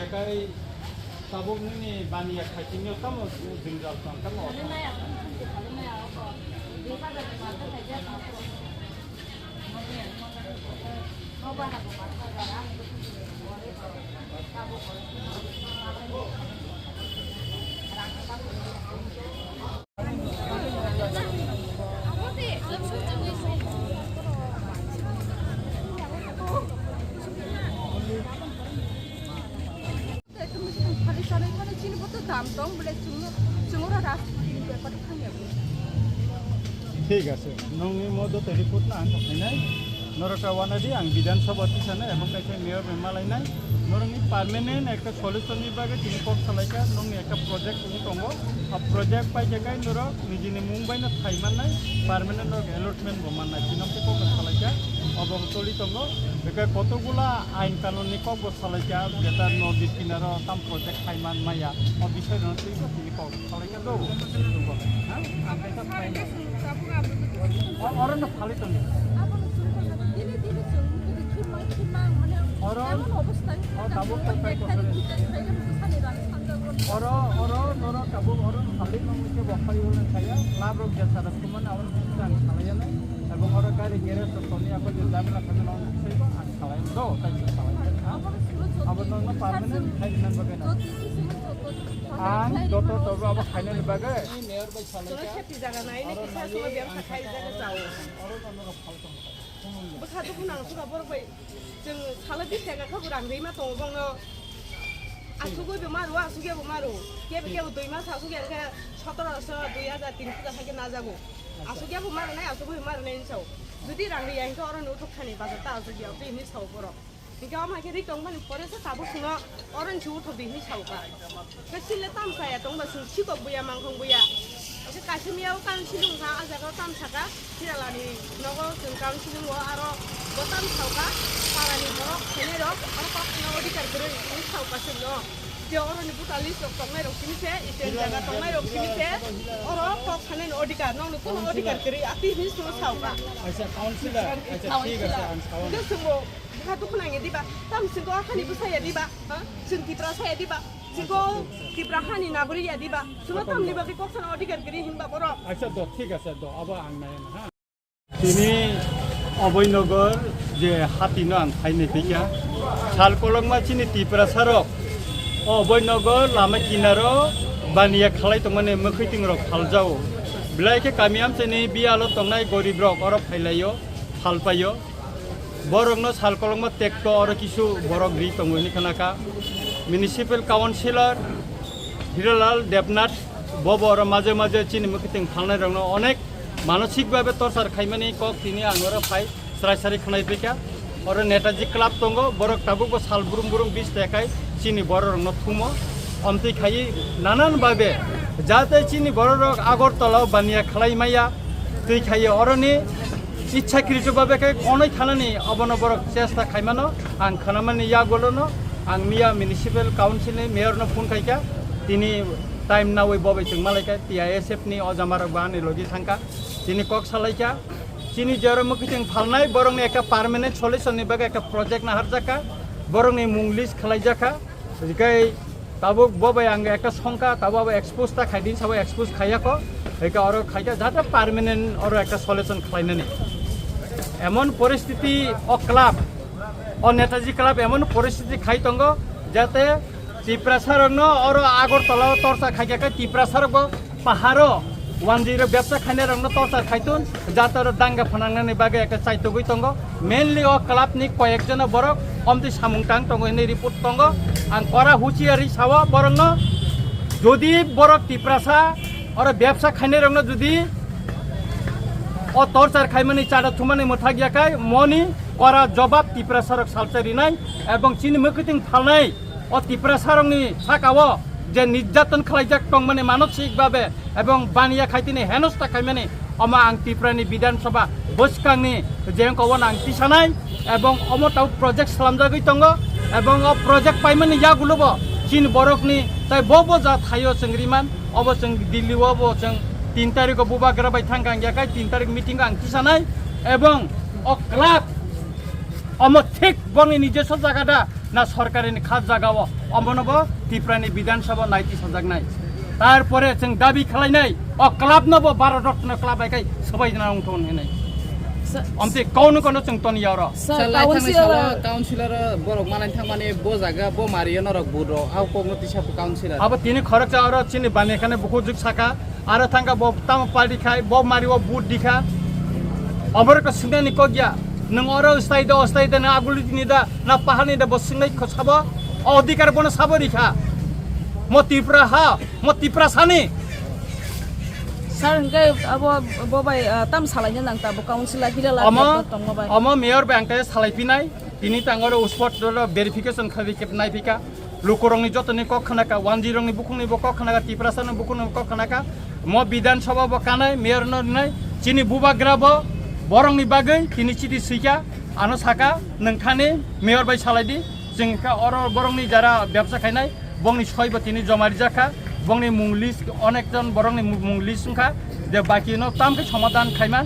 Bekai tabung ni bani yang kacingnya kamu jungjal kamu. ঠিক আছে নংনি মদো telephone না আং খাইনাই নরকা ওয়ানাদি আং বিধানসভা তিসানে এবং কাইছে মেয়র মেমালাইনাই নরংনি পার্মানেন্ট একটা সলিউশন নি বাগে তিনি কোক সালাইকা নংনি একটা প্রজেক্ট নি দঙ্গো আ প্রজেক্ট পাই জায়গায় নর নিজিনি মুম্বাই না থাইমাননাই পার্মানেন্ট অ্যালটমেন্ট বমাননাই তিনমকে কোক সালাইকা এবং তলি দঙ্গো বেকা কতগুলা আইন কানুন নি কোক সালাইকা যেটা নদীর কিনারে তাম প্রজেক্ট থাইমান মাইয়া ও বিষয় নতি তিনি কোক সালাইকা দো হ্যাঁ আং কাইছা পাইনা orang nak kali tu ni. Orang, tabuk terkait dengan. Orang tabuk orang kali mungkin waktu itu saya labrok jasa raskuman awal kita salahnya ni. Abang orang kali kira sotoni aku jadi dalam kami orang saya salah itu, tapi salah. Abang orang permanent hai dengan bagaimana? Ang doktor tahu apa kainan bagai? Ini mayor bayi salah. Soalnya siapa jaga naik ni kisah semua biar pakai jaga jauh. Orang orang faltung. Bekas tu nang suka borokbai. Jeng salah di jaga kau kurang lima tahun bang lo. Asuku bemaru, asuku bemaru. Kia udah lima asuku yang satu rasa 2003 sampai nazago. Asuku bemaru naik asuku bemaru naik jauh. Jadi rangri yang kau orang nutuk kani pasal tahu asuku yang tu ini jauh borok. Jika orang kiri tongkha ni pada saya tahu semua orang jauh tu bini jauh kan. Kecilnya tam saya tongkha suci kok buaya mangkong buaya. Kasih miau kan silung sa aja kau tam saka tidak lagi nogo sengkang silung wa aro botam sauka parani borok ini rok orang kok nogo di kerja ini sauka seno dia orang ni buta list tongkha rok sini se itu jaga tongkha rok sini se orang kok kene nogo di kerja nogo tu nogo di kerja ati ini semua sauka. Aja kaunselor, aja tiga kaunselor. Itu semua bukan tu Khwnai di ba, tam sengko akan ibu saya di ba, Wanjwi Tiprasa ya di ba. Jiko Tiprahani naguri ya di ba. Semua tam di bagi kok sana odikan kiri himba borok. Aja do, ঠিক আছে do, aba ang naik ha. Ini Abhoynagar je hati nang Khwnai tiga. Sal kolong macam ni Tiprasa rok. Abhoynagar Lama Kinaro baniya Khlaijakha Mukhuitung Phalnai. Belai ke kami am sini bialo tongnai guriwi rok orang Khlaiyo, Phalpayo. Borok no sal kolong ma tekto orang kisu borok gri tongu ini kenaka. Municipal Councilor Hiralal Devnath Bobo or maze maze Chini Mukhuitung Phalnai rongno onek manosik babe torsar khaimani kok tini angora phai srai Khwnai pika or Netaji Club tongo borok tabuk bo sal burum 20 takai Chini borok rongno thumo omti khai nanan babe jate Chini borok Agartala baniya Khlaimaya tui khai oroni ইচ্ছাকৃত ভাবে অনেক খানানি অবন বরক চেষ্টা খাইমানো আং খানামানি ইয়া গলনো আং মিয়া municipal council mayor ন phone খাইকা তিনি time না ওই ববে जों Malaika TISF ni ojamarog bani Logi থাকা তিনি কক সালাইকা চিনি জর Mukhuitung Phalnai বরং একটা পার্মানেন্ট সলিউশন ni বাগে একটা প্রজেক্ট না হারজাকা বরং ni মুংলিশ Khlaijakha জিকাই তাবুক ববে আং একটা সংখ্যা তাবো এক্সপোজটা খাইদিন সবাই এক্সপোজ খাইয়াকো একা অর খাইকা যাতে পার্মানেন্ট অর একটা সলিউশন খাইনানি এমন পরিস্থিতি ও ক্লাব ও নেতাজি ক্লাব এমন পরিস্থিতি খাই তঙ্গ যাতে Tiprasa rongno oro Agartala torsa খাইকা Tiprasa rog পাহাড় ওয়ানজির ব্যবসা খাইনে রংনো torsa খাইতুন যাতে দাঙ্গা ফনাংনানি বাগে একটা চাইতগুই তঙ্গ মেইনলি ও ক্লাব নি কয়েকজন বরক অমতি সামুংটাং তঙ্গ এনে রিপোর্ট তঙ্গ আং করা হুঁচিয়ারি সাওয়া বরংন যদি বরক Tiprasa और व्यवसाय खाने रंगनो जुदी और torsa खाइमानि चाडा थुमानि मोथागियाखाय मनि करा जवाब Tiprasa रग सालचारि नाय एबं Chini Mukhuitung Phalnai और Tiprasa रंगनि साकावो जे निर्यातन खालायजाक दं माने मानसिक भाबे एबं बानिया खाइतिनि हेनस्था खाइमानि अमा आं Tiprani विधानसभा बसखांनि जेंकवन आं तिसानाय एबं अमताव प्रोजेक्ट खालामजागै दङ एबं अ प्रोजेक्ट पाइमानि यागुलबो Chini borokni tai bobo जा थायो संग्रिमान अब जों दिल्लीआव जों 3 तारिखआव बुबाग्रा बाय थांगां याखाय 3 तारिख मिटिं आं तिसानाय एबं अ क्लाब अम ठीक बंनि निजेस्व जागादा না সরকারি খাস জায়গাও অমনব ত্রিপুরাनि বিধানসভা নাইতি সাজাকनाय তারপরে जों দাবি খালাयनाय ক্লাব নব 12 रत्न क्लाब आइखाय सबाय जना उंथन होनाय अमते कौन जों तनिया र काउन्सिलर बरक मानाय थांमाने ब जागा ब मारियो नरक बुरो आव कमिटि साप काउन्सिलर अब तिनी खरक चावर चिनि बानेखाने बुखु जुग साका आरो थांगा ब ताम पार्टी खाय ब मारियो बुट दिखा अमरक सिंगानि कगिया नों अरो अस्ताइद ना आगुलि दिनिदा ना पाहानि दा बसिंनाय खसाबो अधिकार बन साबरिखा म त्रिपुरा सानि Sir, ngay abo bobai tam salaina nang tabo councilor hilala tongmobai. Ama mayor bank tay salaipinai tini tangoro spot verification khabikep nai pika lokorongni jotoni kokhanaka wanjirongni bukungni bokokhanaka tiprasani bukungni bokokhanaka mo bidan sabha bokanai mayor no nai chini bubagrabo borongni bagai tini chiti sika ano saka nongkhani mayor bai salaidi jengka oro borongni jara byabsa khainai bongni soibo tini jomarijaka bongni munglis onekjon borongni munglis sungkha je baki no tamke সমাধান খাইমান